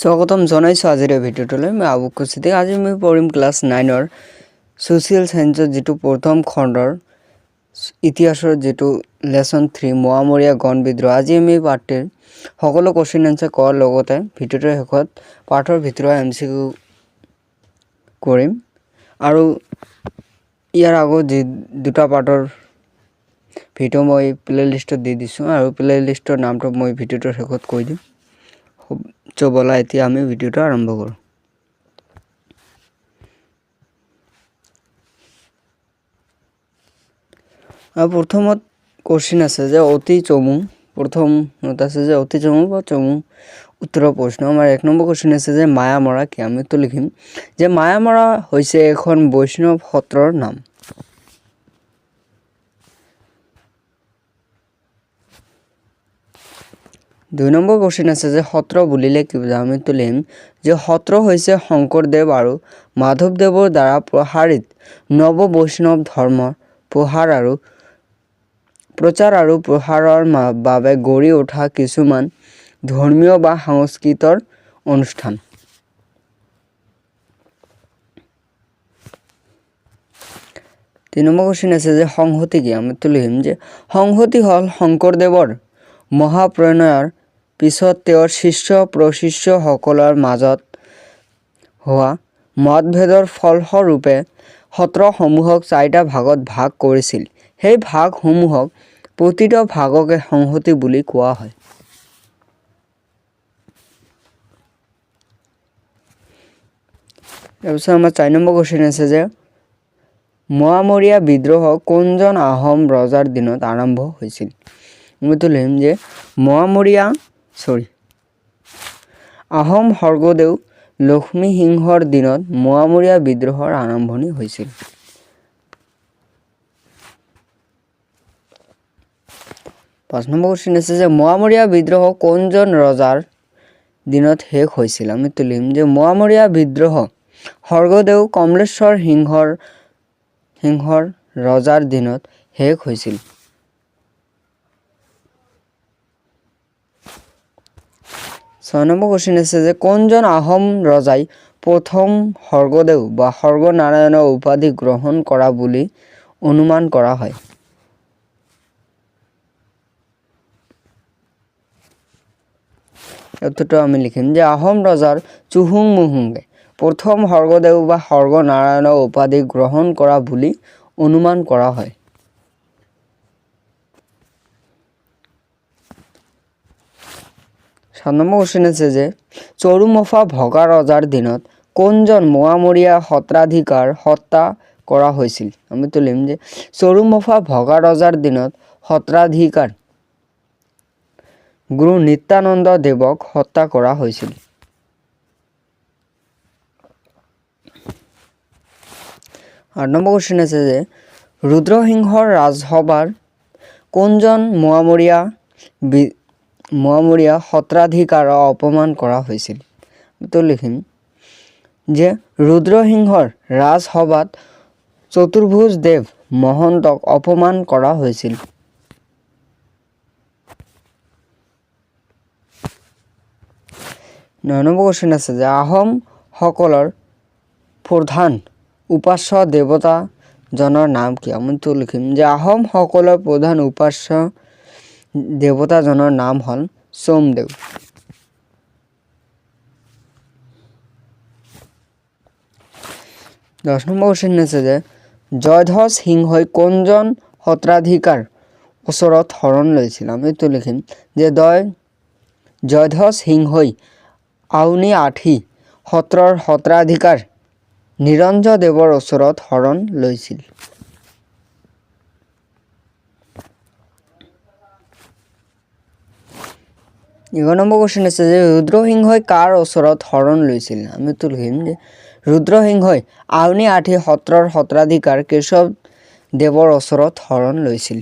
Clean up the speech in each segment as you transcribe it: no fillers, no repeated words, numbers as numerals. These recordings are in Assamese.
স্বাগতম জনাইছোঁ আজিৰ ভিডিঅ'টোলৈ। মই আবুক সিদ্দিক। আজি মই পঢ়িম ক্লাছ 9ৰ ছ'চিয়েল সায়েন্সৰ যিটো প্ৰথম খণ্ডৰ ইতিহাসৰ যিটো লেসন 3 মোৱামৰীয়া গণ বিদ্ৰোহ। আজি আমি পাঠটিৰ সকলো কোৱেশ্চন আনসাৰ কৰাৰ লগতে ভিডিঅ'টোৰ শেষত পাঠৰ ভিতৰৰ MCQ কৰিম আৰু ইয়াৰ আগত যি দুটা পাঠৰ ভিডিঅ' মই প্লেলিষ্টত দি দিছোঁ আৰু প্লেলিষ্টৰ নামটো মই ভিডিঅ'টোৰ শেষত কৈ দিম। বলা এতিয়া আমি ভিডিঅ'টো আৰম্ভ কৰোঁ। প্ৰথমত কোৱেশ্চন আছে যে অতি চমু প্ৰথমত আছে যে অতি চমু বা চমু উত্তৰৰ প্ৰশ্ন। আমাৰ 1 নম্বৰ কোৱেশ্চন আছে যে মায়ামৰা কি? আমি তো লিখিম যে মায়ামৰা হৈছে এখন বৈষ্ণৱ সত্ৰৰ নাম। দুই নম্বৰ কোৱেশ্চন আছে যে সত্ৰ বুলিলে কি বুজায়? আমি তো লিখিম যে সত্ৰ হৈছে শংকৰদেৱ আৰু মাধৱদেৱৰ দ্বাৰা প্ৰসাৰিত নৱ বৈষ্ণৱ ধৰ্মৰ প্ৰচাৰ আৰু প্ৰসাৰৰ বাবে গঢ়ি উঠা কিছুমান ধৰ্মীয় বা সাংস্কৃতিক অনুষ্ঠান। 3 নম্বৰ কোৱেশ্চন আছে যে সংহতি কি? আমি তো লিখিম যে সংহতি হ'ল শংকৰদেৱৰ মহাপ্ৰয়াণৰ পিছত তেওঁৰ শিষ্য প্ৰশিষ্যসকলৰ মাজত হোৱা মতভেদৰ ফলস্বৰূপে সত্ৰসমূহক 4টা ভাগত ভাগ কৰিছিল। সেই ভাগসমূহক প্ৰতিটো ভাগকে সংহতি বুলি কোৱা হয়। তাৰপিছত আমাৰ 4 নম্বৰ কোৱেশ্চন আছে যে মোৱামৰীয়া বিদ্ৰোহ কোনজন আহোম ৰজাৰ দিনত আৰম্ভ হৈছিল? আমি তো লিখিম যে আহোম স্বৰ্গদেউ লক্ষ্মী সিংহৰ দিনত মোৱামৰীয়া বিদ্ৰোহৰ আৰম্ভণি হৈছিল। 5 নম্বৰ কোৱেশ্চন আছে যে মোৱামৰীয়া বিদ্ৰোহ কোনজন ৰজাৰ দিনত শেষ হৈছিল? আমি তো লিখিম যে মোৱামৰীয়া বিদ্ৰোহ স্বৰ্গদেউ কমলেশ্বৰ সিংহৰ ৰজাৰ দিনত শেষ হৈছিল। 6 নম্বৰ কোৱেশ্চন আছে যে কোনজন আহোম ৰজাই প্ৰথম স্বৰ্গদেউ বা স্বৰ্গনাৰায়ণৰ উপাধি গ্ৰহণ কৰা বুলি অনুমান কৰা হয়? উত্তৰটো আমি লিখিম যে আহোম ৰজাৰ চুহুংমুহুঙে প্ৰথম স্বৰ্গদেউ বা স্বৰ্গনাৰায়ণৰ উপাধি গ্ৰহণ কৰা বুলি অনুমান কৰা হয়। 7 নম্বৰ কোৱেশ্চন আছে যে চৰুমফা ভগা ৰজাৰ দিনত কোনজন মোৱামৰীয়া সত্ৰাধিকাৰ হত্যা কৰা হৈছিল? আমি তো লিখিম যে চৰুমফা ভগা ৰজাৰ দিনত সত্ৰাধিকাৰ গুৰু নিত্যানন্দ দেৱক হত্যা কৰা হৈছিল। 8 নম্বৰ কোৱেশ্চন আছে যে ৰুদ্ৰসিংহৰ ৰাজসভাৰ কোনজন মোৱামৰীয়া সত্ৰাধিকাৰক অপমান কৰা হৈছিল? তো লিখিম যে ৰুদ্ৰসিংহৰ ৰাজসভাত চতুৰ্ভুজ দেৱ মহন্তক অপমান কৰা হৈছিল। 9 নম্বৰ কোৱেশ্চন আছে যে আহোম সকলৰ প্ৰধান উপাস্য দেৱতাজনৰ নাম কি? আমি তো লিখিম যে আহোম সকলৰ প্ৰধান উপাস্য দেৱতাজনৰ নাম হ'ল সোমদেৱ। 10 নম্বৰ কোৱেশ্চন আছে যে জয়ধ্বজ সিংহই কোনজন সত্ৰাধিকাৰ ওচৰত শৰণ লৈছিল? আমি তো লিখিম যে জয়ধ্বজ সিংহই আউনী আঠী সত্ৰৰ সত্ৰাধিকাৰ নিৰঞ্জনদেৱৰ ওচৰত শৰণ লৈছিল। 11 নম্বৰ কোৱেশ্চন আছে যে ৰুদ্ৰসিংহই কাৰ ওচৰত শৰণ লৈছিল? আমি তো লিখিম যে ৰুদ্ৰসিংহই আউনী আঠী সত্ৰৰ সত্ৰাধিকাৰ কেশৱ দেৱৰ ওচৰত শৰণ লৈছিল।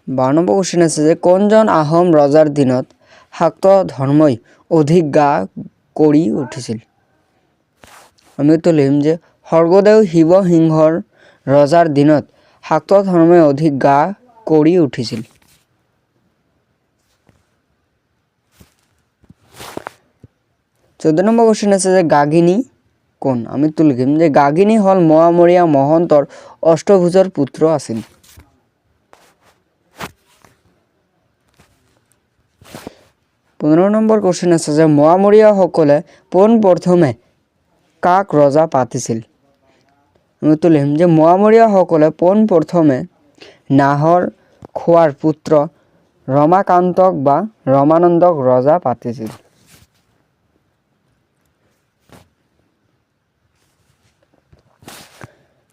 12 নম্বৰ কোৱেশ্চন আছে যে কোনজন আহোম ৰজাৰ দিনত শাক্ত ধৰ্মই অধিক গা কৰি উঠিছিল? আমি তো লিখিম যে স্বৰ্গদেউ শিৱসিংহৰ ৰজাৰ দিনত শাক্ত ধৰ্মই অধিক গা কৰি উঠিছিল। 14 নম্বৰ কোশ্চেন আছে যে গাগিনী কোন? আমি তো লিখিম যে গাগিনী হল মোৱামৰীয়া মহন্তৰ অষ্টভুজৰ পুত্ৰ আছিল। 15 নম্বৰ কোশ্চেন আছে যে মোৱামৰীয়াসকলে পোনপ্ৰথমে কাক ৰজা পাতিছিল? আমি তো লিখিম যে মোৱামৰীয়াসকলে পোনপ্ৰথমে নাহৰ খোৱাৰ পুত্ৰ ৰমাকান্তক বা ৰমানন্দক ৰজা পাতিছিল।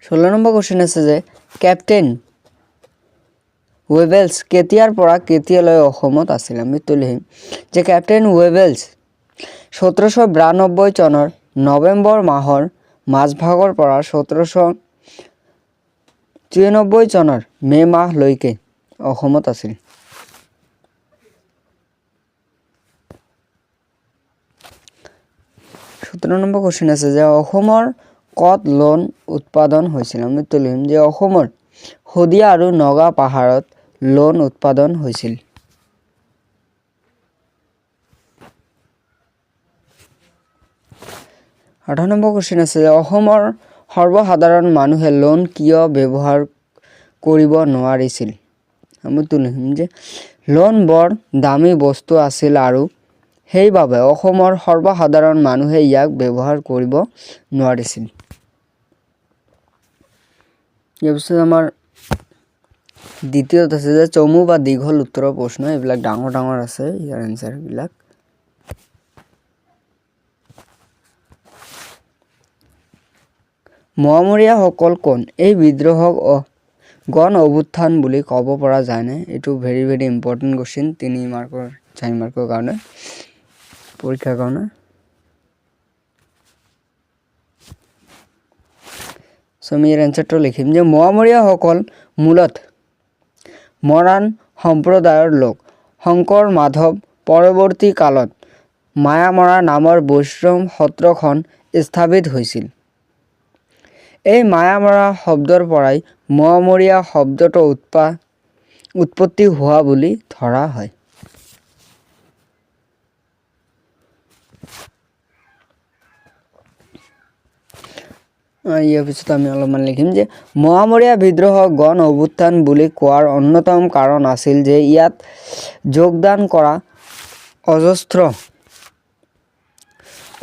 16 নম্বৰ কোশ্চেন আছে যে কেপ্টেইন ৱেবেলছ কেতিয়াৰ পৰা কেতিয়ালৈ অসমত আছিল? আমি তো লিখিম যে কেপ্টেইন ৱেবেলছ 1792 চনৰ নৱেম্বৰ মাহৰ মাজভাগৰ পৰা 1793 চনৰ মে মাহলৈকে অসমত আছিল। 17 নম্বৰ কোশ্চেন আছে যে অসমৰ কত লোন উৎপাদন হৈছিল? আমি তো লিখিম যে অসমৰ শদিয়া আৰু নগা পাহাৰত লোন উৎপাদন হৈছিল। 18 নম্বৰ কোশ্চেন আছে যে অসমৰ সৰ্বসাধাৰণ মানুহে লোন কিয় ব্যৱহাৰ কৰিব নোৱাৰিছিল? আমি তো লিখিম যে লোন বৰ দামী বস্তু আছিল আৰু সেইবাবে অসমৰ সৰ্বসাধাৰণ মানুহে ইয়াক ব্যৱহাৰ কৰিব নোৱাৰিছিল। ইয়াৰ পিছত আমাৰ দ্বিতীয়ত আছে যে চমু বা দীঘল উত্তৰৰ প্ৰশ্ন, এইবিলাক ডাঙৰ ডাঙৰ আছে ইয়াৰ এনসাৰবিলাক। মোৱামৰীয়াসকল কোন? এই বিদ্ৰোহক গণ অভ্যুত্থান বুলি ক'ব পৰা যায়নে? এইটো ভেৰি ভেৰি ইম্পৰ্টেণ্ট কোশ্চেন 3 মাৰ্কৰ 4 মাৰ্কৰ কাৰণে পৰীক্ষাৰ কাৰণে। আমি ইয়াৰ এনসাৰটো লিখিম যে মোৱামৰীয়াসকল মূলত মৰাণ সম্প্ৰদায়ৰ লোক। শংকৰ মাধৱ পৰৱৰ্তী কালত মায়ামৰা নামৰ বৈষ্ণৱ সত্ৰখন স্থাপিত হৈছিল। এই মায়ামৰা শব্দৰ পৰাই মোৱামৰীয়া শব্দটো উৎপত্তি হোৱা বুলি ধৰা হয়। ইয়াৰ পিছত আমি অলপমান লিখিম যে মোৱামৰীয়া বিদ্ৰোহক গণ অভ্যুত্থান বুলি কোৱাৰ অন্যতম কাৰণ আছিল যে ইয়াত যোগদান কৰা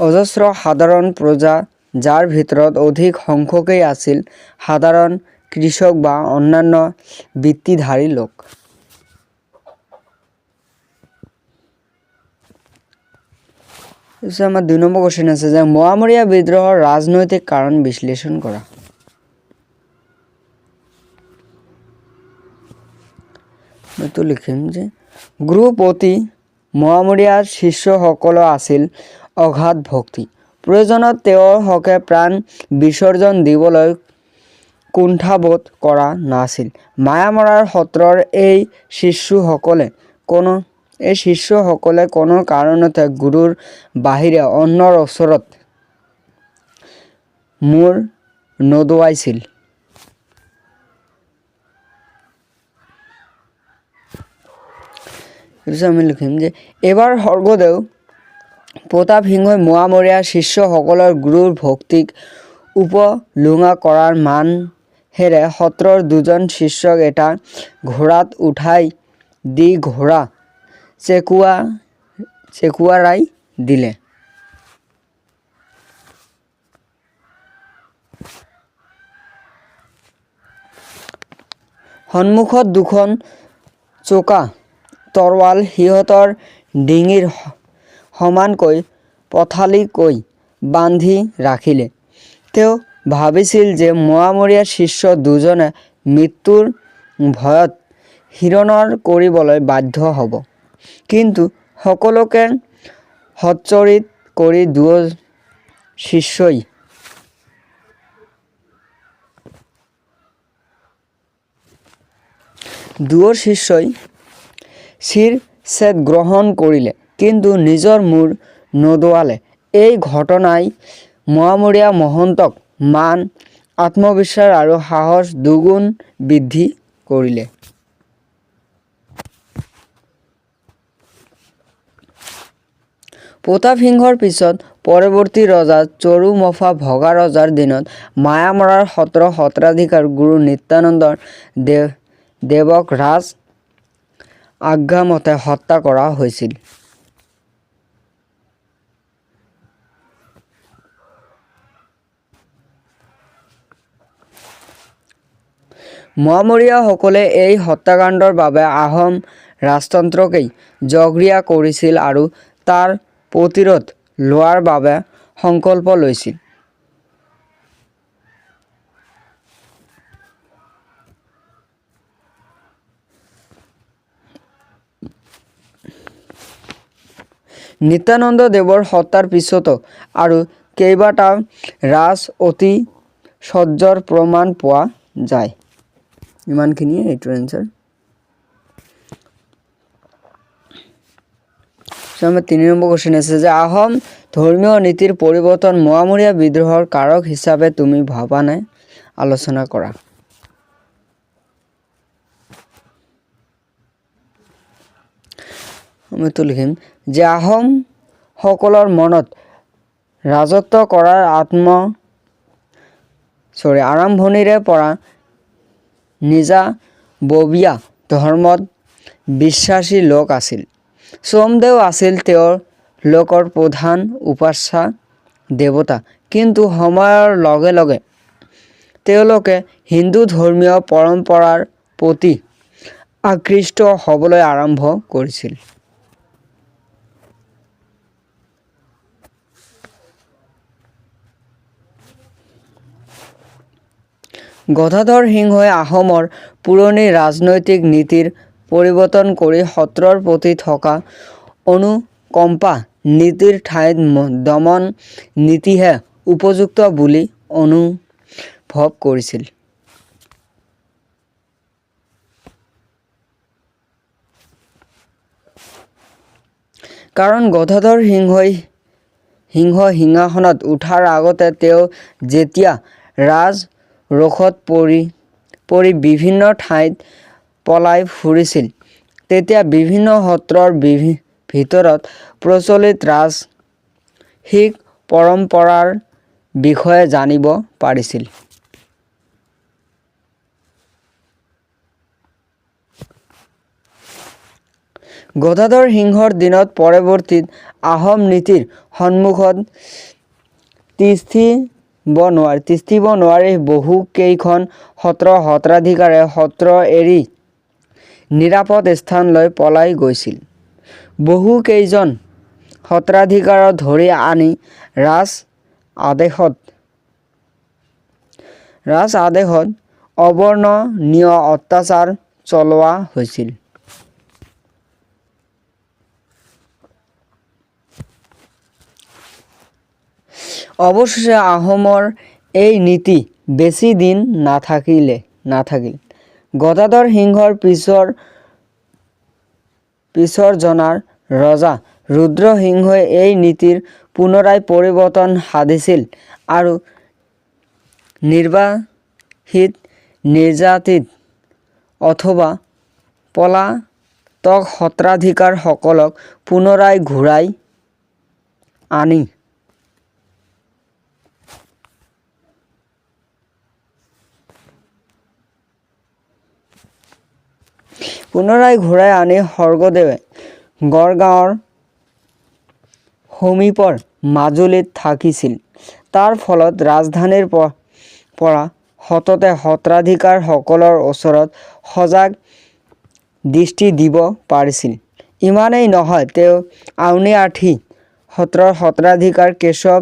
অজস্ৰ সাধাৰণ প্ৰজা, যাৰ ভিতৰত অধিক সংখ্যকেই আছিল সাধাৰণ কৃষক বা অন্যান্য বৃত্তিধাৰী লোক। আমাৰ 2 নম্বৰ কোশ্চেন আছে যে মোৱামৰীয়া বিদ্ৰোহৰ ৰাজনৈতিক কাৰণ বিশ্লেষণ কৰা। এইটো লিখিম যে গুৰুপতি মোৱামৰীয়াৰ শিষ্যসকল আছিল অগাধ ভক্তি। প্ৰয়োজনত তেওঁৰ হকে প্ৰাণ বিসৰ্জন দিবলৈ কুণ্ঠাবোধ কৰা নাছিল। মায়ামৰাৰ সত্ৰৰ এই শিষ্যসকলে কোনো কাৰণতে গুৰুৰ বাহিৰে অন্যৰ ওচৰত মূৰ নদুৱাইছিল। আমি লিখিম যে এবাৰ স্বৰ্গদেউ প্ৰতাপ সিংহই মোৱামৰীয়া শিষ্যসকলৰ গুৰুৰ ভক্তিক উপলুঙা কৰাৰ মানহেৰে সত্ৰৰ 2জন শিষ্যক এটা ঘোঁৰাত উঠাই দি ঘোঁৰা চেকুৱাৰাই দিলে। সন্মুখত 2খন চোকা তৰোৱাল সিহঁতৰ ডিঙিৰ সমানকৈ পথালিকৈ বান্ধি ৰাখিলে। তেওঁ ভাবিছিল যে মোৱামৰীয়া শিষ্য 2জনে মৃত্যুৰ ভয়ত শিৰনৰ কৰিবলৈ বাধ্য হ'ব, কিন্তু সকলোকে হতচৰিত কৰি দুয়ো শিষ্যই শিৰচ্ছেদ গ্ৰহণ কৰিলে, কিন্তু নিজৰ মূৰ নদুৱালে। এই ঘটনাই মোৱামৰীয়া মহন্তক মান, আত্মবিশ্বাস আৰু সাহস দুগুণ বৃদ্ধি কৰিলে। প্ৰতাপ সিংহৰ পিছত পৰৱৰ্তী ৰজা চৰু-মফা ভগা ৰজাৰ দিনত মায়ামৰাৰ সত্ৰাধিকাৰ গুৰু নিত্যানন্দ দেৱক ৰাজ আজ্ঞামতে হত্যা কৰা হৈছিল। মোৱামৰীয়াসকলে এই হত্যাকাণ্ডৰ বাবে আহোম ৰাজতন্ত্ৰকেই জগৰীয়া কৰিছিল আৰু তাৰ প্ৰতিৰোধ লোৱাৰ বাবে সংকল্প লৈছিল। নিত্যানন্দ দেৱৰ হত্যাৰ পিছতো আৰু কেইবাটাও ৰাজ ঐতিহ্যৰ প্ৰমাণ পোৱা যায়। ইমানখিনিয়ে এইটোৰ এনচাৰ। আমাৰ 3 নম্বৰ কোৱেশ্চন আছে যে আহোম ধৰ্মীয় নীতিৰ পৰিৱৰ্তন মোৱামৰীয়া বিদ্ৰোহৰ কাৰক হিচাপে তুমি ভাবা নে? আলোচনা কৰা। আমি লিখিম যে আহোম সকলৰ মনত ৰাজত্ব কৰাৰ আৰম্ভণিৰে পৰা নিজাববীয়া ধৰ্মত বিশ্বাসী লোক আছিল। সোমদেৱ আছিল তেওঁলোকৰ প্ৰধান উপাস্য দেৱতা, কিন্তু সময়ৰ লগে লগে তেওঁলোকে হিন্দু ধৰ্মীয় পৰম্পৰাৰ প্ৰতি আকৃষ্ট হ'বলৈ আৰম্ভ কৰিছিল। গদাধৰ সিংহই আহোমৰ পুৰণি ৰাজনৈতিক নীতিৰ পৰিৱৰ্তন কৰি সত্ৰৰ প্ৰতি থকা অনুকম্পা নীতিৰ ঠাইত দমন নীতিহে উপযুক্ত বুলি অনুভৱ কৰিছিল। কাৰণ গদাধৰ সিংহ সিংহাসনত উঠাৰ আগতে তেওঁ যেতিয়া ৰাজৰোষত পৰি বিভিন্ন ঠাইত পলাই ফুৰিছিল, তেতিয়া বিভিন্ন সত্ৰৰ ভিতৰত প্ৰচলিত ৰাজসিক পৰম্পৰাৰ বিষয়ে জানিব পাৰিছিল। গদাধৰ সিংহৰ দিনত পৰৱৰ্তীত আহোম নীতিৰ সন্মুখত তিষ্ঠিব নোৱাৰি বহুকেইখন সত্ৰাধিকাৰে সত্ৰ এৰি নিৰাপদ স্থানলৈ পলাই গৈছিল। বহুকেইজন সত্ৰাধিকাৰক ধৰি আনি ৰাজ আদেশত অবৰ্ণনীয় অত্যাচাৰ চলোৱা হৈছিল। অৱশেষে আহোমৰ এই নীতি বেছি দিন নাথাকিল। গদাধৰ সিংহৰ পিছৰ জনাৰ ৰজা ৰুদ্ৰসিংহই এই নীতিৰ পুনৰাই পৰিৱৰ্তন সাধিছিল আৰু নিৰ্যাতিত অথবা পলাতক সত্ৰাধিকাৰসকলক পুনৰাই ঘূৰাই আনি স্বৰ্গদেৱে গড়গাঁৱৰ সমীপৰ মাজুলীত থাকিছিল। তাৰ ফলত ৰাজধানীৰ পৰা সততে সত্ৰাধিকাৰসকলৰ ওচৰত সজাগ দৃষ্টি দিব পাৰিছিল। ইমানেই নহয়, তেওঁ আউনীআটী সত্ৰৰ সত্ৰাধিকাৰ কেশৱ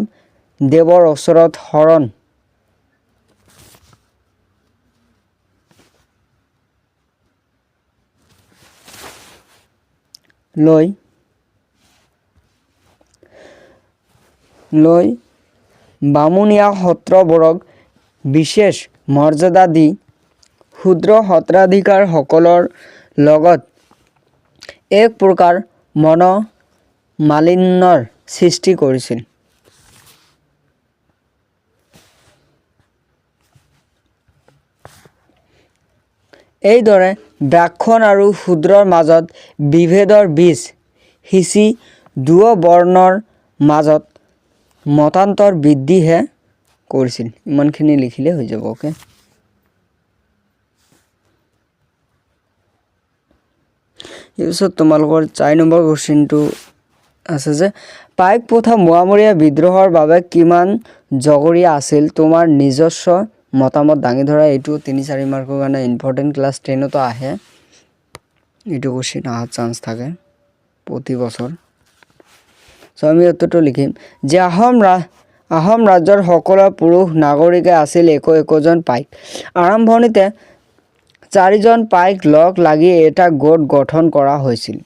দেৱৰ ওচৰত শৰণ লৈ বামুণীয়া সত্ৰবোৰক বিশেষ মৰ্যাদা দি ক্ষুদ্ৰ সত্ৰাধিকাৰসকলৰ লগত এক প্ৰকাৰ মনোমালিন্যৰ সৃষ্টি কৰিছিল। এইদৰে ব্ৰাহ্মণ আৰু শূদ্ৰৰ মাজত বিভেদৰ বীজ সিঁচি দুয়ো বৰ্ণৰ মাজত মতান্তৰ বৃদ্ধিহে কৰিছিল। ইমানখিনি লিখিলে হৈ যাব। অ'কে, তাৰপিছত তোমালোকৰ 4 নম্বৰ কুৱেশ্যনটো আছে যে পাইক প্ৰথা মোৱামৰীয়া বিদ্ৰোহৰ বাবে কিমান জগৰীয়া আছিল, তোমাৰ নিজস্ব মতামত দাঙি ধৰা। এইটো 3-4 মাৰ্কৰ কাৰণে ইম্পৰ্টেণ্ট, ক্লাছ 10তো আহে এইটো কুৱেশ্যন অহাৰ চান্স থাকে প্ৰতি বছৰ। চ' আমি উত্তৰটো লিখিম যে আহোম ৰাজ্যৰ সকলো পুৰুষ নাগৰিকে আছিল একোজন পাইক। আৰম্ভণিতে 4জন পাইক লগ লাগি এটা গোট গঠন কৰা হৈছিল।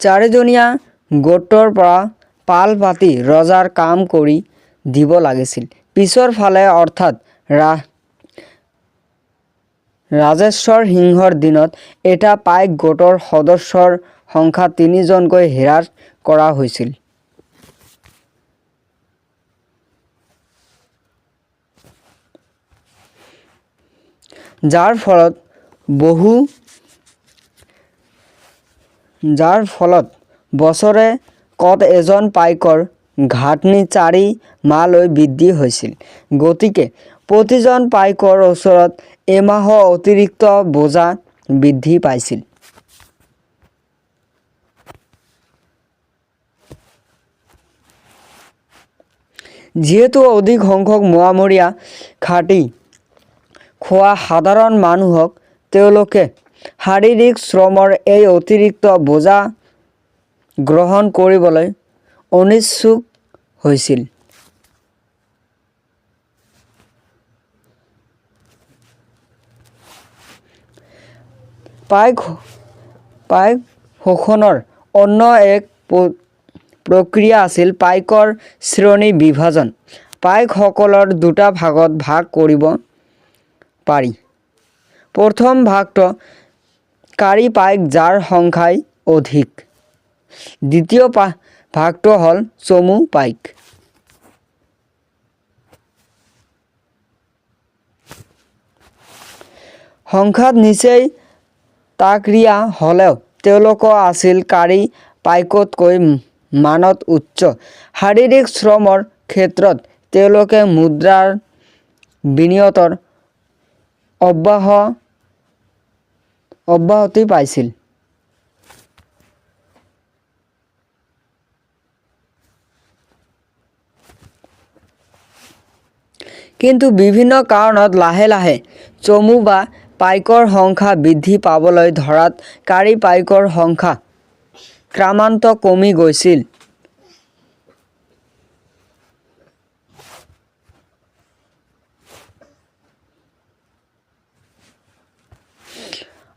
চাৰিজনীয়া গোটৰ পৰা পাল পাতি ৰজাৰ কাম কৰি দিব লাগিছিল। পিছৰ ফালে অৰ্থাৎ ৰাজেশ্বৰ সিংহৰ দিনত এটা পাইক গোটৰ সদস্যৰ সংখ্যা 3জনকৈ হ্ৰাস কৰা হৈছিল। যাৰ ফলত বছৰে কত এজন পাইকৰ ঘাটনি 4 মাহলৈ বৃদ্ধি হৈছিল। গতিকে প্ৰতিজন পাইকৰ ওচৰত এমাহৰ অতিৰিক্ত বোজা বৃদ্ধি পাইছিল। যিহেতু অধিক সংখ্যক মোৱামৰীয়া খাটি খোৱা সাধাৰণ মানুহক তেওঁলোকে শাৰীৰিক শ্ৰমৰ এই অতিৰিক্ত বোজা গ্ৰহণ কৰিবলৈ অনিচ্ছুক হৈছিল। পাইক শোষণৰ অন্য এক প্ৰক্ৰিয়া আছিল পাইকৰ শ্ৰেণী বিভাজন। পাইকসকলৰ 2টা ভাগত ভাগ কৰিব পাৰি। প্ৰথম ভাগটো কাৰী পাইক, যাৰ সংখ্যাই অধিক। দ্বিতীয় ভাগটো হ'ল চমু পাইক। সংখ্যাত নিচেই তাকৰীয়া হ'লেও তেওঁলোক আছিল কাৰী পাইকতকৈ মানত উচ্চ। শাৰীৰিক শ্ৰমৰ ক্ষেত্ৰত তেওঁলোকে মুদ্ৰাৰ বিনিময়ৰ অব্যাহতি পাইছিল। কিন্তু বিভিন্ন কাৰণত লাহে লাহে চমু বা পাইকৰ সংখ্যা বৃদ্ধি পাবলৈ ধৰাত কাৰী পাইকৰ সংখ্যা ক্ৰমান্বয়ে কমি গৈছিল।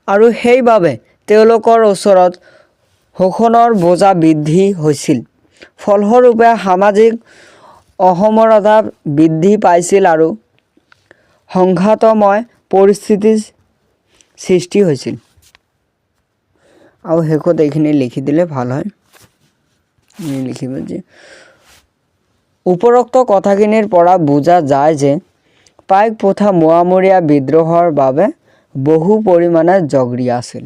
আৰু সেইবাবে তেওঁলোকৰ ওচৰত শোষণৰ বোজা বৃদ্ধি হৈছিল। ফলস্বৰূপে সামাজিক অসমতা বৃদ্ধি পাইছিল আৰু সংঘাতময় পৰিস্থিতিৰ সৃষ্টি হৈছিল। আৰু শেষত এইখিনি লিখি দিলে ভাল হয়। লিখিব যে উপৰোক্ত কথাখিনিৰ পৰা বুজা যায় যে পাইক প্ৰথা মোৱামৰীয়া বিদ্ৰোহৰ বাবে বহু পৰিমাণে জগৰীয়া আছিল।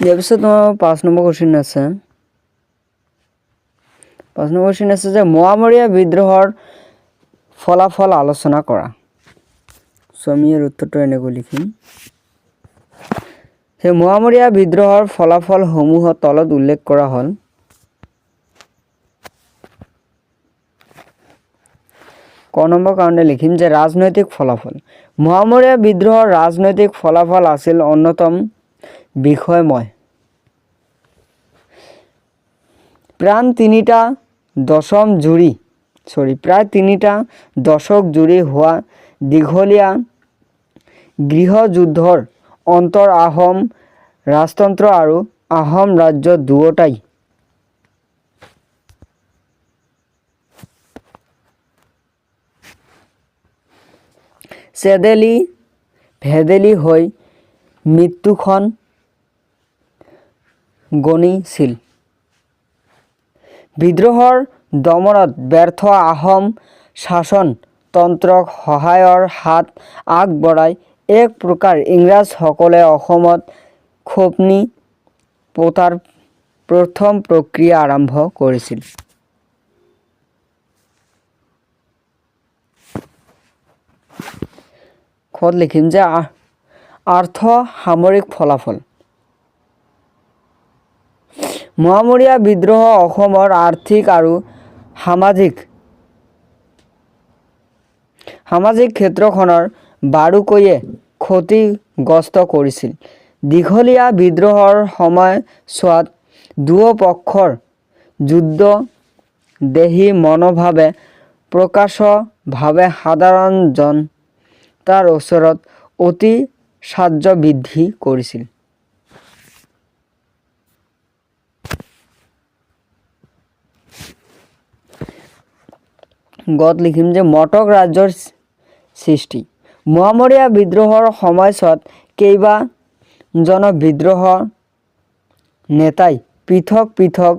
ইয়াৰ পিছত 5 নম্বৰ কুৱেশ্যন আছে। 5 নম্বৰ কুৱেশ্যন আছে যে মোৱামৰীয়া বিদ্ৰোহৰ ফলাফল আলোচনা কৰা। আমি ইয়াৰ উত্তৰটো এনেকৈ লিখিম যে মোৱামৰীয়া বিদ্ৰোহৰ ফলাফলসমূহ তলত উল্লেখ কৰা হ'ল। ক নম্বৰ কাৰণে লিখিম যে ৰাজনৈতিক ফলাফল। মোৱামৰীয়া বিদ্ৰোহৰ ৰাজনৈতিক ফলাফল আছিল অন্যতম বিষয়ময়। প্ৰায় 3টা দশক জুৰি হোৱা দীঘলীয়া গৃহযুদ্ধৰ অন্তত আহোম ৰাজতন্ত্ৰ আৰু আহোম ৰাজ্য দুয়োটাই চেদেলি ভেদেলি হৈ মৃত্যুখন গণিছিল। বিদ্ৰোহৰ দমনত ব্যৰ্থ আহোম শাসনতন্ত্ৰক সহায়ৰ হাত আগবঢ়াই এক প্ৰকাৰ ইংৰাজসকলে অসমত খোপনি পোতাৰ প্ৰথম প্ৰক্ৰিয়া আৰম্ভ কৰিছিল। খত লিখিম যে আৰ্থ সামৰিক ফলাফল। মোৱামৰীয়া বিদ্ৰোহ অসমৰ আৰ্থিক আৰু সামাজিক ক্ষেত্ৰখনৰ বাৰুকৈয়ে ক্ষতিগ্ৰস্ত কৰিছিল। দীঘলীয়া বিদ্ৰোহৰ সময়ছোৱাত দুয়োপক্ষৰ যুদ্ধদেহী মনোভাৱে প্ৰকাশ্যভাৱে সাধাৰণ জনতাৰ ওচৰত অতিশায্য বৃদ্ধি কৰিছিল। গত লিখিম যে মটক ৰাজ্যৰ সৃষ্টি। মোৱামৰীয়া বিদ্ৰোহৰ সময়ছোৱাত কেইবাজন বিদ্ৰোহ নেতাই পৃথক পৃথক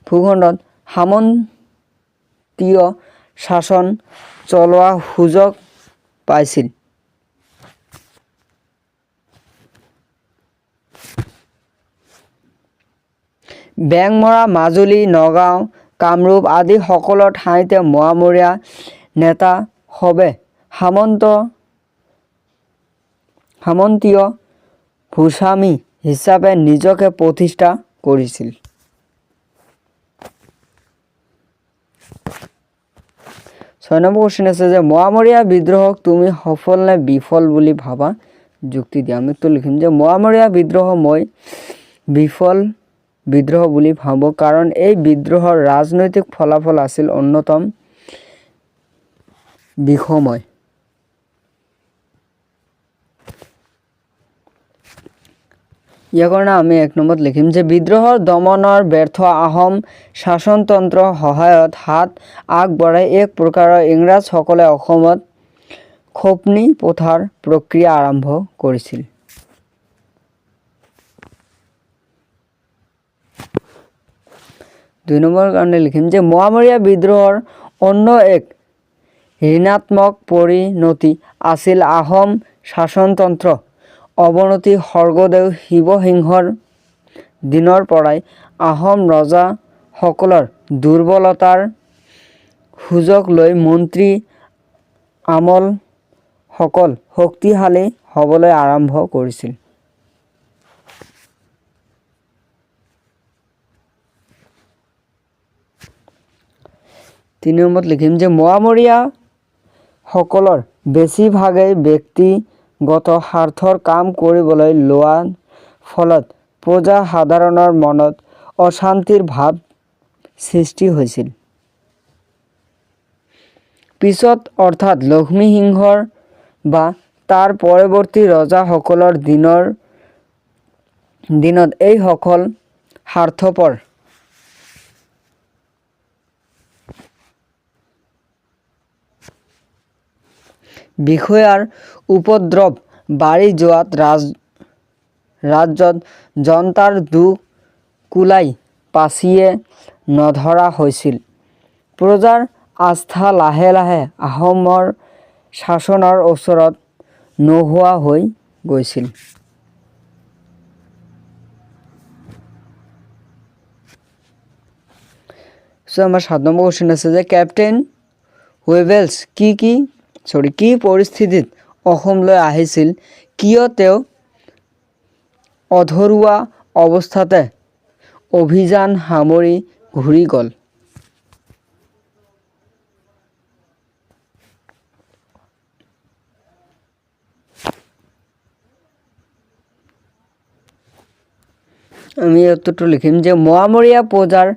ভূখণ্ডত সামন্তীয় শাসন চলোৱাৰ সুযোগ পাইছিল। বেংমৰা, মাজুলী, নগাঁও, কামৰূপ আদি সকলো ঠাইতে মোৱামৰীয়া নেতাসৱে সামন্তীয় ভূস্বামী হিচাপে নিজকে প্ৰতিষ্ঠা কৰিছিল। ছয় নম্বৰ কুৱেশ্যন আছে যে মোৱামৰীয়া বিদ্ৰোহক তুমি সফল নে বিফল বুলি ভাবা? যুক্তি দিয়া। আমি তো লিখিম যে মোৱামৰীয়া বিদ্ৰোহ মই বিফল বিদ্ৰোহ বুলি ভাবোঁ, কাৰণ এই বিদ্ৰোহৰ ৰাজনৈতিক ফলাফল আছিল অন্যতম বিষময়। ইয়াৰ কাৰণে আমি ১ নম্বৰত লিখিম যে বিদ্ৰোহৰ দমনৰ ব্যৰ্থ আহোম শাসনতন্ত্ৰৰ সহায়ত হাত আগবঢ়াই এক প্ৰকাৰৰ ইংৰাজসকলে অসমত খোপনি পোতাৰ প্ৰক্ৰিয়া আৰম্ভ কৰিছিল। দুই নম্বৰ কাৰণে লিখিম যে মোৱামৰীয়া বিদ্ৰোহৰ অন্য এক ঋণাত্মক পৰিণতি আছিল আহোম শাসনতন্ত্ৰৰ অৱনতি। স্বৰ্গদেউ শিৱসিংহৰ দিনৰ পৰাই আহোম ৰজাসকলৰ দুৰ্বলতাৰ সুযোগ লৈ মন্ত্ৰী আমলসকল শক্তিশালী হ'বলৈ আৰম্ভ কৰিছিল। তিনি নম্বৰত লিখিম যে মোৱামৰীয়া সকলৰ বেছিভাগেই ব্যক্তিগত স্বাৰ্থৰ কাম কৰিবলৈ লোৱাৰ ফলত প্ৰজাসাধাৰণৰ মনত অশান্তিৰ ভাৱ সৃষ্টি হৈছিল। পিছত অৰ্থাৎ লক্ষ্মীসিংহৰ বা তাৰ পৰৱৰ্তী ৰজাসকলৰ দিনত এইসকল স্বাৰ্থপৰ বিষয়াৰ উপদ্ৰৱ বাঢ়ি যোৱাত ৰাজ্যত জনতাৰ দুখ কুলাই পাছিয়ে নধৰা হৈছিল। প্ৰজাৰ আস্থা লাহে লাহে আহোমৰ শাসনৰ ওচৰত নোহোৱা হৈ গৈছিল। আমাৰ ৭ নম্বৰ কুৱেশ্যন আছে যে কেপ্টেইন ৱেলছ কি পৰিস্থিতিত অসমলৈ আহিছিল, কিয় তেওঁ অধৰুৱা অৱস্থাতে অভিযান সামৰি ঘূৰি গ'ল? আমি উত্তৰটো লিখিম যে মোৱামৰীয়া প্ৰজাৰ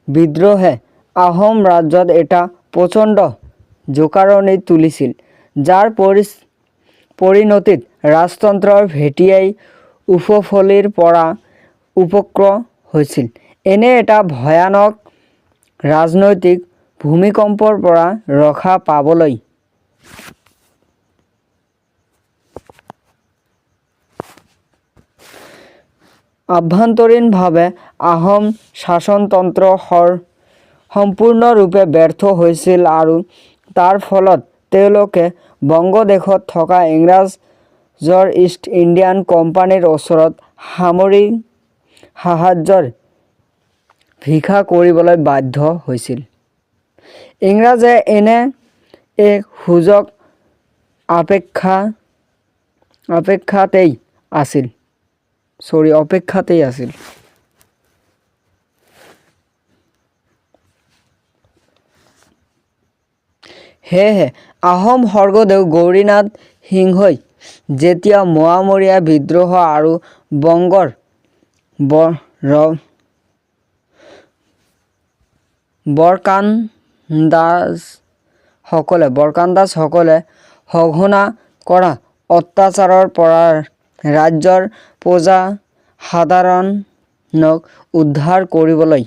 বিদ্ৰোহে আহোম ৰাজ্যত এটা প্ৰচণ্ড জোকাৰণি তুলিছিল, যাৰ পৰিণতিত ৰাজতন্ত্ৰৰ ভেটিয়েই উফফলিৰ পৰা উপক্ৰ হৈছিল। এনে এটা ভয়ানক ৰাজনৈতিক ভূমিকম্পৰ পৰা ৰক্ষা পাবলৈ আভ্যন্তৰীণভাৱে আহোম শাসনতন্ত্ৰ সম্পূৰ্ণৰূপে ব্যৰ্থ হৈছিল আৰু তাৰ ফলত তেওঁলোকে বংগদেশত থকা ইংৰাজৰ ইষ্ট ইণ্ডিয়ান কোম্পানীৰ ওচৰত সামৰিক সাহায্যৰ ভিক্ষা কৰিবলৈ বাধ্য হৈছিল। ইংৰাজে এনে এক সুযোগ অপেক্ষাতেই আছিল। সেয়েহে আহোম স্বৰ্গদেউ গৌৰীনাথ সিংহই যেতিয়া মোৱামৰীয়া বিদ্ৰোহ আৰু বংগৰ বৰকান্দাজসকলে সঘনা কৰা অত্যাচাৰৰ পৰা ৰাজ্যৰ প্ৰজাসাধাৰণক উদ্ধাৰ কৰিবলৈ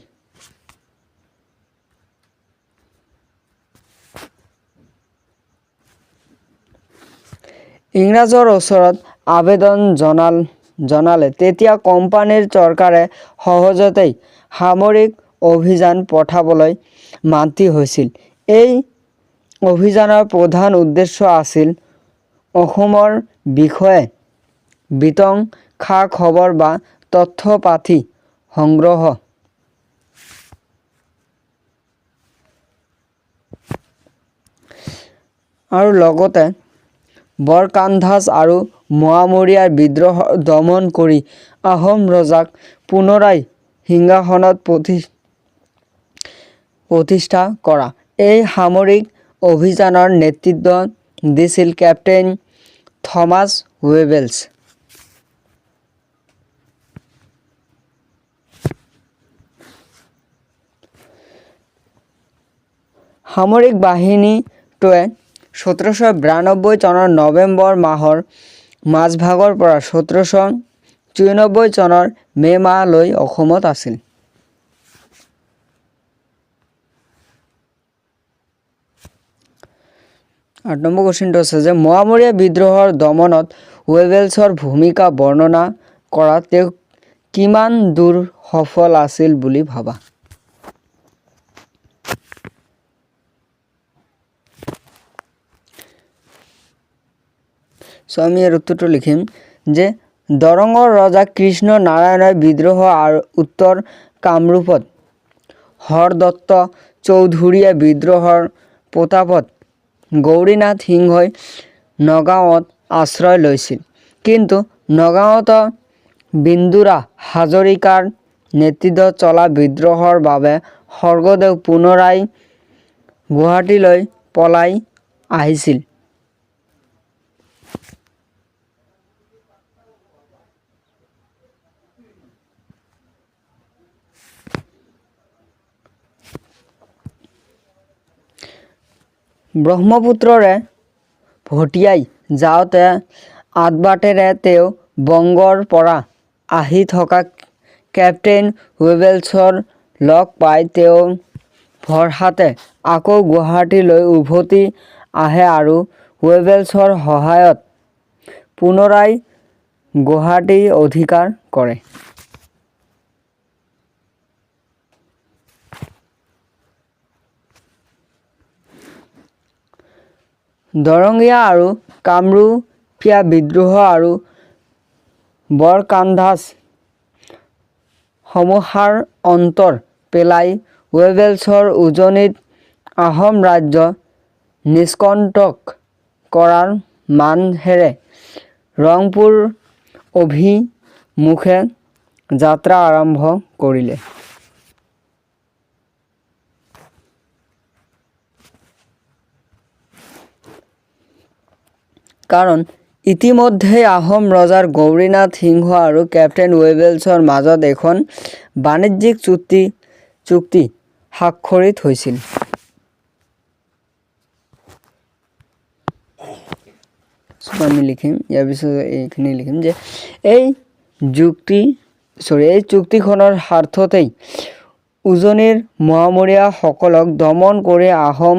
ইংৰাজৰ ওচৰত আবেদন জনালে তেতিয়া কোম্পানীৰ চৰকাৰে সহজতেই সামৰিক অভিযান পঠাবলৈ মান্তি হৈছিল। এই অভিযানৰ প্ৰধান উদ্দেশ্য আছিল অসমৰ বিষয়ে বিতং খা-খবৰ বা তথ্য-পাতি সংগ্ৰহ আৰু লগতে বৰকান্দাজ আৰু মোৱামৰীয়াৰ বিদ্ৰোহ দমন কৰি আহোম ৰজাক পুনৰাই সিংহাসনত প্ৰতিষ্ঠা কৰা। এই সামৰিক অভিযানৰ নেতৃত্ব দিছিল কেপ্টেইন থমাছ ৱেবেলছ। সামৰিক বাহিনীটোৱে 1792 চনৰ নৱেম্বৰ মাহৰ মাজভাগৰ পৰা 1794 চনৰ মে মাহলৈ অসমত আছিল। 8 নম্বৰ কুৱেশ্যনটো আছে যে মোৱামৰীয়া বিদ্ৰোহৰ দমনত ৱেবেলছৰ ভূমিকা বৰ্ণনা কৰা। তেওঁ কিমান দূৰ সফল আছিল বুলি ভাবা? আমি ইয়াৰ উত্তৰটো লিখিম যে দৰঙৰ ৰজা কৃষ্ণ নাৰায়ণৰ বিদ্ৰোহ আৰু উত্তৰ কামৰূপত হৰদত্ত চৌধুৰীয়ে বিদ্ৰোহৰ প্ৰতাপত গৌৰীনাথ সিংহই নগাঁৱত আশ্ৰয় লৈছিল। কিন্তু নগাঁৱত বিন্দুৰা হাজৰিকাৰ নেতৃত্বত চলা বিদ্ৰোহৰ বাবে স্বৰ্গদেউ পুনৰাই গুৱাহাটীলৈ পলাই আহিছিল। ব্ৰহ্মপুত্ৰৰে ভটিয়াই যাওঁতে আদবাটেৰে তেওঁ বংগৰ পৰা আহি থকা কেপ্টেইন ৱেবেলছৰ লগ পাই তেওঁৰ ভৰসাতে আকৌ গুৱাহাটীলৈ উভতি আহে আৰু ৱেবেলছৰ সহায়ত পুনৰাই গুৱাহাটী অধিকাৰ কৰে। দৰঙীয়া আৰু কামৰূপীয়া বিদ্ৰোহ আৰু বৰকান্দাজ সমস্যাৰ অন্তৰ পেলাই ৱেবেলছৰ উজনিত আহোম ৰাজ্য নিষ্কণ্টক কৰাৰ মানসেৰে ৰংপুৰ অভিমুখে যাত্ৰা আৰম্ভ কৰিলে। কাৰণ ইতিমধ্যে আহোম ৰজাৰ গৌৰীনাথ সিংহ আৰু কেপ্টেইন ৱেবেলছৰ মাজত এখন বাণিজ্যিক চুক্তি স্বাক্ষৰিত হৈছিল। আমি লিখিম ইয়াৰ পিছত এইখিনি লিখিম যে এই চুক্তিখনৰ স্বাৰ্থতেই উজনিৰ মোৱামৰীয়াসকলক দমন কৰি আহোম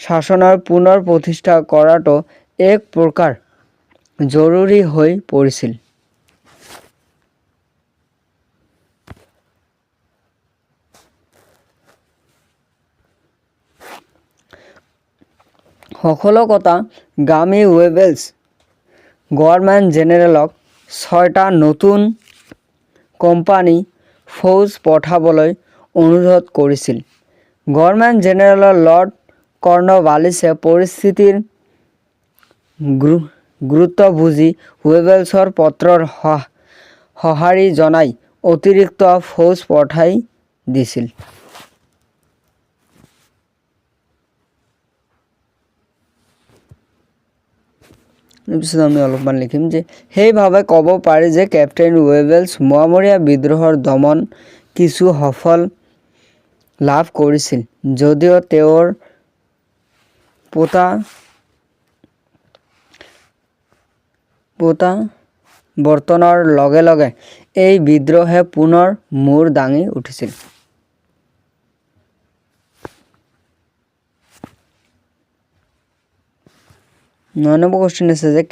শাসনৰ পুনৰ প্ৰতিষ্ঠা কৰাটো এক প্ৰকাৰ জৰুৰী হৈ পৰিছিল। সফলতা গামী ৱেবেলছ গভৰ্ণমেণ্ট জেনেৰেলক 6টা নতুন কোম্পানী ফৌজ পঠাবলৈ অনুৰোধ কৰিছিল। গভৰ্ণমেণ্ট জেনেৰেল লৰ্ড কৰ্ণৱালিছে পৰিস্থিতিৰ গুৰুত্ব বুজি ৱেবেলছৰ পত্ৰৰ সঁহাৰি জনাই অতিৰিক্ত ফৌজ পঠাই দিছিল। তাৰপিছত আমি অলপমান লিখিম যে সেইভাৱে ক'ব পাৰি যে কেপ্টেইন ৱেবেলছ মোৱামৰীয়া বিদ্ৰোহৰ দমন কিছু সফল লাভ কৰিছিল, যদিও তেওঁৰ প্ৰত্যাৱৰ্তনৰ লগে লগে এই বিদ্ৰোহে পুনৰ মূৰ দাঙি উঠিছিল। নম্বৰ কুৱেশ্যন আছে যে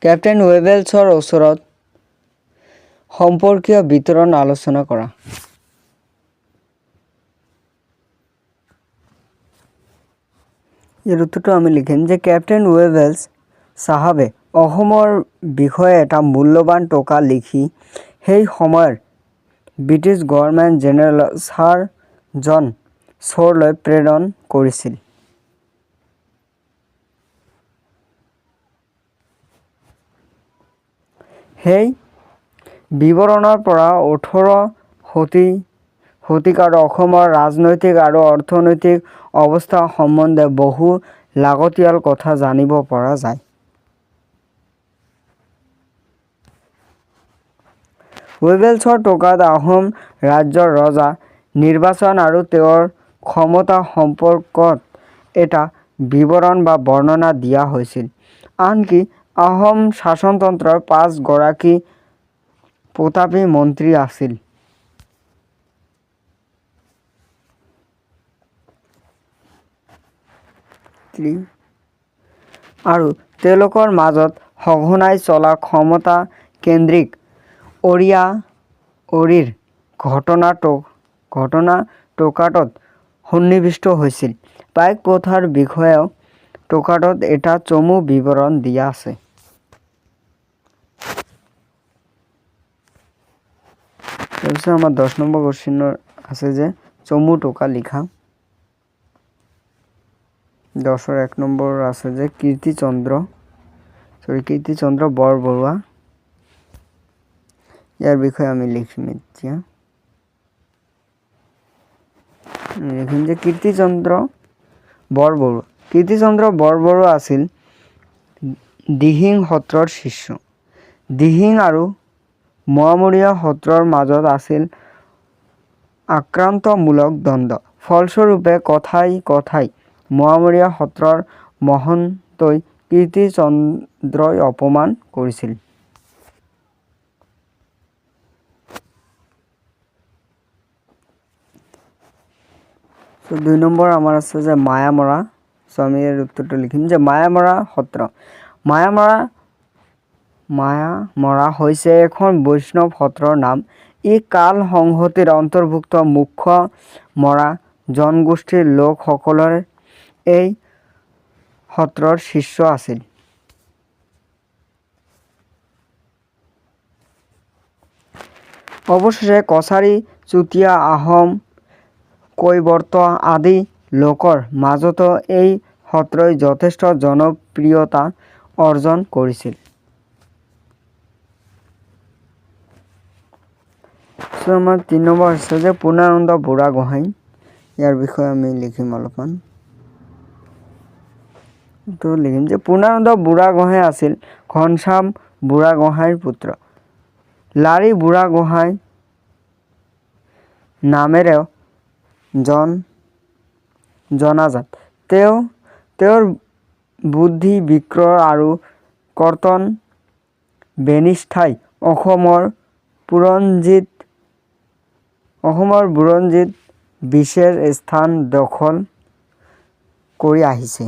কেপ্টেইন ৱেবেলছৰ ওচৰত সম্পৰ্কীয় বিতৰণ আলোচনা কৰা। ইয়াৰ উত্তৰটো আমি লিখিম যে কেপ্টেইন ৱেবেলছ চাহাবে অসমৰ বিষয়ে এটা মূল্যৱান টকা লিখি সেই সময়ৰ British government general sir John শ্বোৰলৈ প্ৰেৰণ কৰিছিল। সেই বিৱৰণৰ পৰা 18 শতিকাৰ অসমৰ ৰাজনৈতিক আৰু অৰ্থনৈতিক অৱস্থা সম্বন্ধে বহু লাগতিয়াল কথা জানিব পৰা যায়। ৱেবেলছৰ টকাত আহোম ৰাজ্যৰ ৰজা নিৰ্বাচন আৰু তেওঁৰ ক্ষমতা সম্পৰ্কত এটা বিৱৰণ বা বৰ্ণনা দিয়া হৈছিল। আনকি আহোম শাসনতন্ত্ৰৰ 5 গৰাকী প্ৰতাপী মন্ত্ৰী আছিল। আৰু তেওঁলোকৰ মাজত সঘনাই চলা ক্ষমতা কেন্দ্ৰিক অৰিৰ ঘটনা টকাটোত সন্নিৱিষ্ট হৈছিল। পাইক প্ৰথাৰ বিষয়েও টকাটোত এটা চমু বিৱৰণ দিয়া আছে। তাৰপিছত আমাৰ 10 নম্বৰ কুৱেশ্যনৰ আছে যে চমু টকা লিখা। 10ৰ 1 নম্বৰ আছে যে কীৰ্তিচন্দ্ৰ বৰবৰুৱা। ইয়াৰ বিষয়ে আমি লিখিম এতিয়া। লিখিম যে কীৰ্তিচন্দ্ৰ বৰবৰুৱা আছিল দিহিং সত্ৰৰ শিষ্য। দিহিং আৰু মোৱামৰীয়া সত্ৰৰ মাজত আছিল আক্ৰান্তমূলক দ্বন্দ্ব। ফলস্বৰূপে কথাই মোৱামৰীয়া সত্ৰৰ মহন্তই কীৰ্তিচন্দ্ৰই অপমান কৰিছিল। 2 নম্বৰ আমাৰ আছে যে মায়ামৰা। আমি ইয়াৰ উত্তৰটো লিখিম যে মায়ামৰা সত্ৰ। মায়ামৰা হৈছে এখন বৈষ্ণৱ সত্ৰৰ নাম। ই কাল সংহতিৰ অন্তৰ্ভুক্ত মুখ্য মৰা জনগোষ্ঠীৰ লোকসকলৰ এই সত্ৰৰ শিষ্য আছিল। অৱশেষে কছাৰী, চুতীয়া, আহোম, কৈৱৰ্ত আদি লোকৰ মাজতো এই সত্ৰই যথেষ্ট জনপ্ৰিয়তা অৰ্জন কৰিছিল। আমাৰ 3 নম্বৰ আছে যে পূৰ্ণানন্দ বুঢ়াগোহাঁই। ইয়াৰ বিষয়ে আমি লিখিম অলপমান। লিখিম যে পূৰ্ণানন্দ বুঢ়াগোহাঁই আছিল ঘনশ্যাম বুঢ়াগোহাঁইৰ পুত্ৰ। লাৰী বুঢ়াগোহাঁই নামেৰেও জনাজাত। তেওঁৰ বুদ্ধি বিক্ৰয় আৰু কৰ্তন বেনিষ্ঠাই অসমৰ বুৰঞ্জীত বিশেষ স্থান দখল কৰি আহিছে।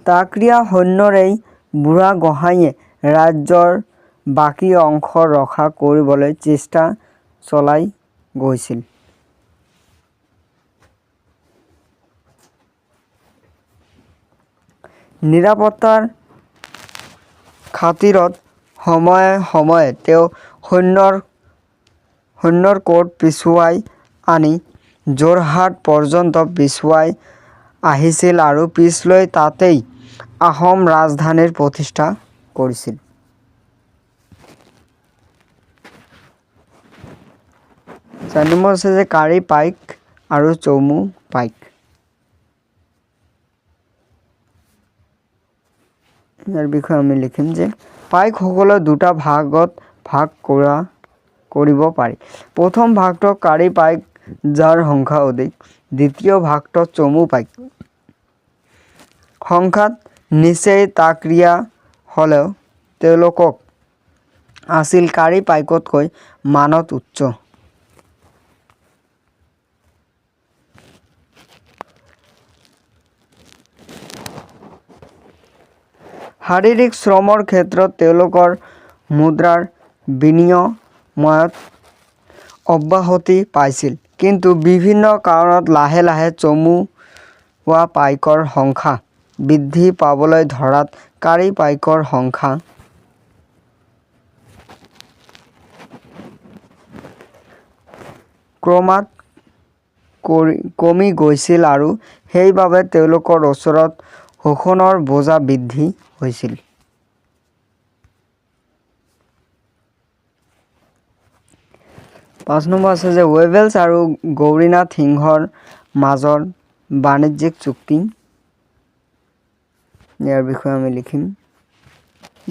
তাকৰীয়া সৈন্যৰ এই বুঢ়াগোহাঁইয়ে ৰাজ্যৰ বাকী অংশ ৰক্ষা কৰিবলৈ চেষ্টা চলাই গৈছিল। নিৰাপত্তাৰ খাতিৰত সময়ে সময়ে তেওঁ সৈন্যৰ কোট পিছুৱাই আনি যোৰহাট পৰ্যন্ত পিছুৱাই আহিছিল আৰু পিছলৈ তাতেই আহোম ৰাজধানীৰ প্ৰতিষ্ঠা কৰিছিল। চাৰি নম্বৰ আছে যে কাঁড়ী পাইক আৰু চমু পাইক। ইয়াৰ বিষয়ে আমি লিখিম যে পাইকসকলক দুটা ভাগত ভাগ কৰিব পাৰি। প্ৰথম ভাগটো কাঁড়ী পাইক যাৰ সংখ্যা অধিক, দ্বিতীয় ভাগটো চমু পাইক। সংখ্যাত নিচেই তাকৰীয়া হ'লেও তেওঁলোকক আছিল কাঁড়ী পাইকতকৈ মানত উচ্চ। শাৰীৰিক শ্ৰমৰ ক্ষেত্ৰত তেওঁলোকৰ মুদ্ৰাৰ বিনিময়ত অব্যাহতি পাইছিল, কিন্তু বিভিন্ন কাৰণত লাহে লাহে চমুৱা পাইকৰ সংখ্যা বৃদ্ধি পাবলৈ ধৰাত কাঁড়ী পাইকৰ সংখ্যা ক্ৰমাৎ কমি গৈছিল আৰু সেইবাবে তেওঁলোকৰ ওচৰত শোষণৰ বোজা বৃদ্ধি হৈছিল। পাঁচ নম্বৰ আছে যে ৱেবেলছ আৰু গৌৰীনাথ সিংহৰ মাজৰ বাণিজ্যিক চুক্তি। ইয়াৰ বিষয়ে আমি লিখিম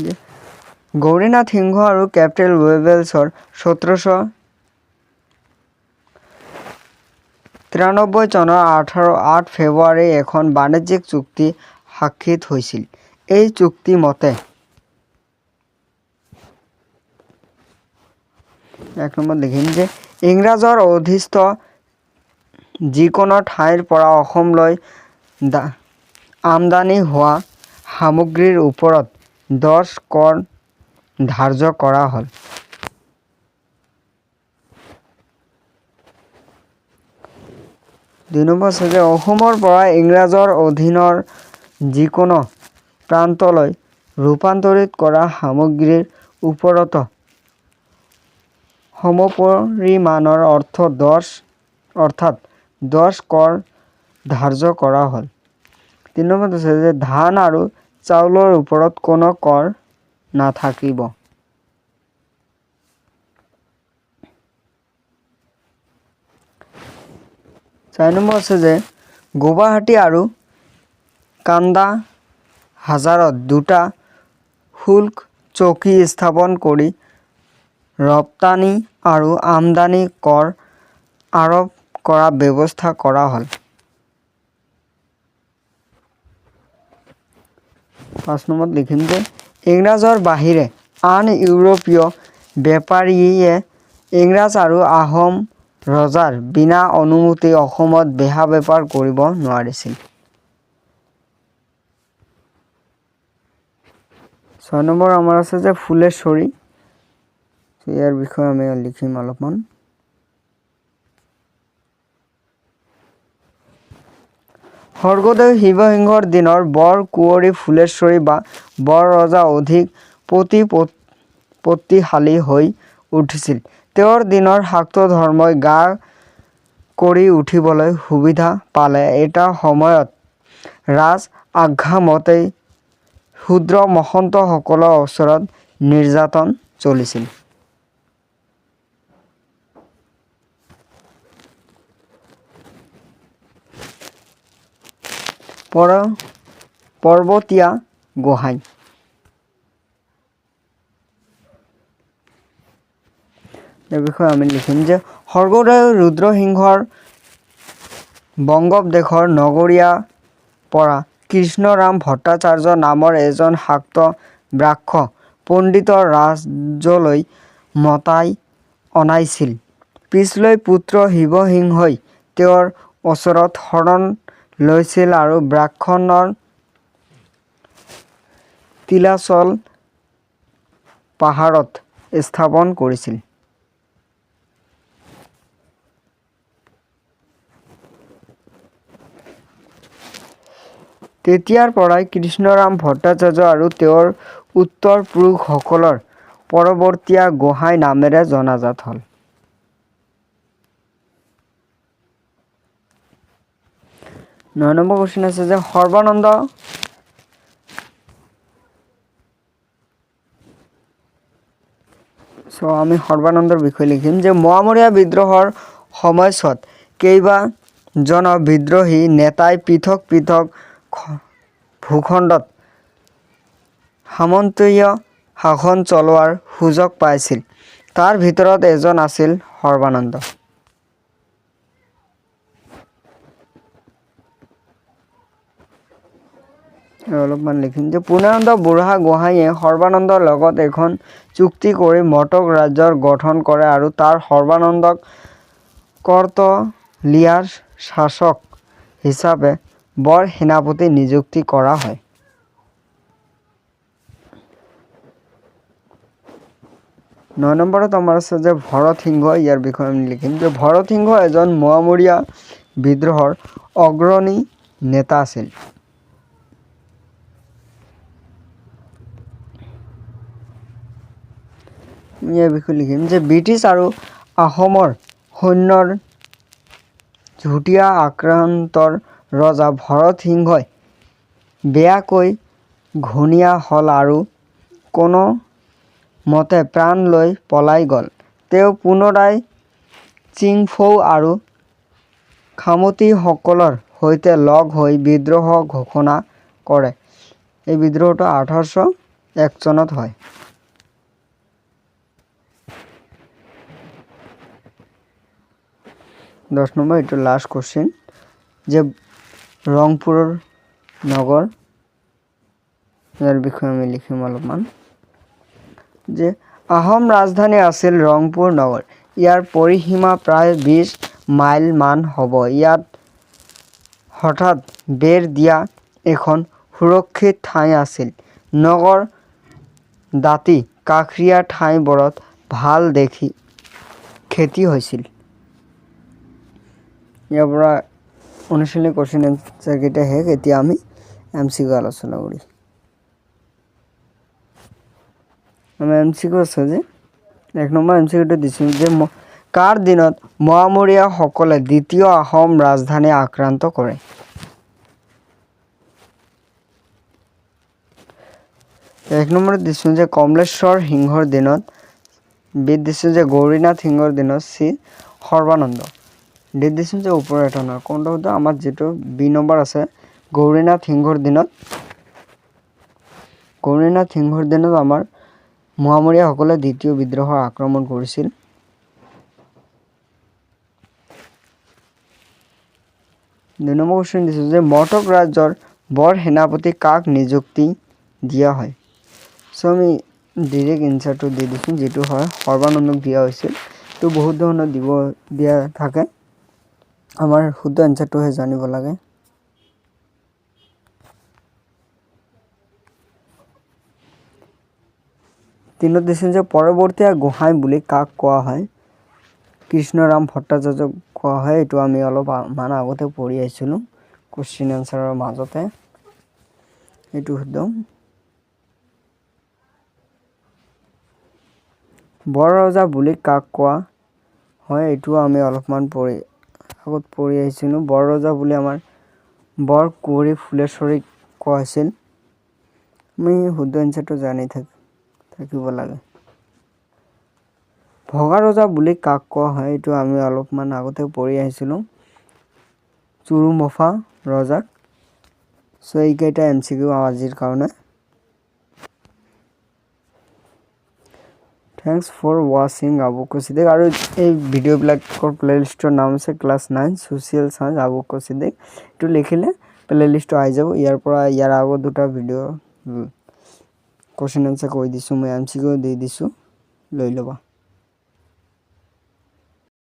যে গৌৰীনাথ সিংহ আৰু কেপ্টেইন ৱেবেলছৰ 1793 চনৰ 8 ফেব্ৰুৱাৰী এখন বাণিজ্যিক চুক্তি স্বাক্ষৰিত হৈছিল। এই চুক্তি মতে এক নম্বৰ লিখিম যে ইংৰাজৰ অধীস্থ যিকোনো ঠাইৰ পৰা অসমলৈ আমদানি হোৱা সামগ্ৰীৰ ওপৰত 10 কৰ ধাৰ্য কৰা হ'ল। দুই নম্বৰ আছে যে অসমৰ পৰা ইংৰাজৰ অধীনৰ যিকোনো প্ৰান্তলৈ ৰূপান্তৰিত কৰা সামগ্ৰীৰ ওপৰত সমপৰিমাণৰ অৰ্থাৎ 10 কৰ ধাৰ্য কৰা হ'ল। 3 নম্বৰত আছে যে ধান আৰু চাউলৰ ওপৰত কোনো কৰ নাথাকিব। 4 নম্বৰ আছে যে গুৱাহাটী আৰু কান্দাহাজাৰত দুটা শুল্ক চকী স্থাপন কৰি ৰপ্তানি আৰু আমদানি কৰ আৰোপ কৰাৰ ব্যৱস্থা কৰা হ'ল। 5 নম্বৰত লিখিম যে ইংৰাজৰ বাহিৰে আন ইউৰোপীয় বেপাৰীয়ে ইংৰাজ আৰু আহোম ৰজাৰ বিনা অনুমতি অসমত বেহা বেপাৰ কৰিব নোৱাৰিছিল। 6 নম্বৰ আমাৰ আছে যে ফুলেশ্বৰী। ইয়াৰ বিষয়ে আমি লিখিম অলপমান। স্বৰ্গদেউ শিৱসিংহৰ দিনৰ বৰ কুঁৱৰী ফুলেশ্বৰী বা বৰ ৰজা অধিক প্ৰতিপত্তিশালী হৈ উঠিছিল। তেওঁৰ দিনৰ শাক্ত ধৰ্মই গা কৰি উঠিবলৈ সুবিধা পালে। এটা সময়ত ৰাজ আজ্ঞা মতেই ক্ষুদ্ৰ মহন্তসকলৰ ওচৰত নিৰ্যাতন চলিছিল। পৰ্বতীয়া গোহাঁই। এই বিষয়ে আমি লিখিম যে স্বৰ্গদেউ ৰুদ্ৰসিংহৰ বংগদেশৰ নগৰীয়া পৰা কৃষ্ণৰাম ভট্টাচাৰ্য নামৰ এজন শাক্ত ব্ৰাহ্ম পণ্ডিতৰ ৰাজ্যলৈ মতাই অনাইছিল। পিছলৈ পুত্ৰ শিৱসিংহই তেওঁৰ ওচৰত শৰণ লৈছিল আৰু ব্ৰাহ্মণৰ নীলাচল পাহাৰত স্থাপন কৰিছিল। তেতিয়াৰ পৰাই কৃষ্ণৰাম ভট্টাচাৰ্য আৰু তেওঁৰ উত্তৰ পুৰুষসকলৰ পৰৱৰ্তীয়া গোহাঁই নামেৰে জনাজাত হ'ল। 9 নম্বৰ কোৱেশ্চন আছে যে সৰ্বানন্দ আমি সৰ্বানন্দৰ বিষয়ে লিখিম যে মোৱামৰীয়া বিদ্ৰোহৰ সময়ছোৱাত কেইবাজন বিদ্ৰোহী নেতাই পৃথক পৃথক ভূখণ্ডত সামন্তীয় শাসন চলোৱাৰ সুযোগ পাইছিল। তাৰ ভিতৰত এজন আছিল সৰ্বানন্দ। অলপমান লিখিম যে পূৰ্ণানন্দ বুঢ়াগোহাঁইয়ে সৰ্বানন্দৰ লগত এখন চুক্তি কৰি মটক ৰাজ্যৰ গঠন কৰে আৰু তাৰ সৰ্বানন্দক কৰ্তলিয়াৰ শাসক হিচাপে বৰ সেনাপতি নিযুক্তি কৰা হয়। 9 নম্বৰত আমাৰ আছে যে ভৰত সিংহ। ইয়াৰ বিষয়ে আমি লিখিম যে ভৰত সিংহ এজন মোৱামৰীয়া বিদ্ৰোহৰ অগ্ৰণী নেতা আছিল। ইয়াৰ বিষয়ে লিখিম যে ব্ৰিটিছ আৰু আহোমৰ সৈন্যৰ যুটীয়া আক্ৰান্তৰ ৰজা ভৰত সিংহই বেয়াকৈ ঘূণীয়া হ'ল আৰু কোনো মতে প্ৰাণ লৈ পলাই গ'ল। তেওঁ পুনৰাই চিংফৌ আৰু খামতিসকলৰ সৈতে লগ হৈ বিদ্ৰোহ ঘোষণা কৰে। এই বিদ্ৰোহটো 1801 চনত হয়। দহ নম্বৰ এইটো লাষ্ট কোৱেশ্চন যে ৰংপুৰৰ নগৰ। ইয়াৰ বিষয়ে আমি লিখিম অলপমান যে আহোম ৰাজধানী আছিল ৰংপুৰ নগৰ। ইয়াৰ পৰিসীমা প্ৰায় 20 মাইল মান হ'ব। ইয়াত হঠাৎ বেৰ দিয়া এখন সুৰক্ষিত ঠাই আছিল। নগৰ দাঁতি কাষৰীয়া ঠাইবোৰত ভাল দেখি খেতি হৈছিল। ইয়াৰ পৰা অনুশীলনী কোৱেশ্চন এনচাৰ কেইটা শেষ। এতিয়া আমি MCQ আলোচনা কৰি আমি MCQ আছে যে 1 নম্বৰ MCQটো দিছোঁ যে কাৰ দিনত মোৱামৰীয়াসকলে দ্বিতীয় আহোম ৰাজধানী আক্ৰান্ত কৰে। 1 নম্বৰত দিছোঁ যে কমলেশ্বৰ সিংহৰ দিনত। বিত দিছোঁ যে গৌৰীনাথ সিংহৰ দিনত। চি সৰ্বানন্দ। ডি দিছোঁ যে ওপৰৰ এটা নহয় কোনটো হয়তো আমাৰ যিটো বি নম্বৰ আছে গৌৰীনাথ সিংহৰ দিনত। গৌৰীনাথ সিংহৰ দিনত আমাৰ মোৱামৰীয়াসকলে দ্বিতীয় বিদ্ৰোহৰ আক্ৰমণ কৰিছিল। 2 নম্বৰ কোৱেশ্চন দিছোঁ যে মটক ৰাজ্যৰ বৰ সেনাপতি কাক নিযুক্তি দিয়া হয়। আমি ডিৰেক্ট এনচাৰটো দি দিছোঁ যিটো হয় সৰ্বানন্দক দিয়া হৈছিল। তো বহুত ধৰণৰ দিয়া থাকে। আমাৰ শুদ্ধ এনচাৰটোহে জানিব লাগে। তিনত দিছোঁ যে পৰৱৰ্তীয়া গোহাঁই বুলি কাক কোৱা হয়। কৃষ্ণৰাম ভট্টাচাৰ্যক কোৱা হয়। এইটো আমি অলপমান আগতে পঢ়ি আহিছিলোঁ কোৱেশ্চন এনচাৰৰ মাজতে। এইটো শুদ্ধ। বৰ ৰজা বুলি কাক কোৱা হয়। এইটো আমি অলপমান আগত পঢ়ি আহিছিলোঁ। বৰ ৰজা বুলি আমাৰ বৰ কুঁৱৰী ফুলেশ্বৰীক কোৱা হৈছিল। আমি শুদ্ধ এনচাৰটো জানি থাকিব লাগে। ভগা ৰজা বুলি কাক কোৱা হয়। এইটো আমি অলপমান আগতে পঢ়ি আহিছিলোঁ চুৰুমফা ৰজাক। এইকেইটা MCQ আজিৰ কাৰণে। থ্যাংকস ফৰ ৱাচিং আবু কৌশিক। আৰু এই ভিডিঅ'বিলাকৰ প্লেলিষ্টৰ নাম আছে class 9 social science Abu Kaushik. এইটো লিখিলে প্লেলিষ্টটো আহি যাব। ইয়াৰ আগত দুটা ভিডিঅ' কোৱেশ্চন এনচাৰ কৈ দিছোঁ মই MCQ দি দিছোঁ লৈ ল'বা।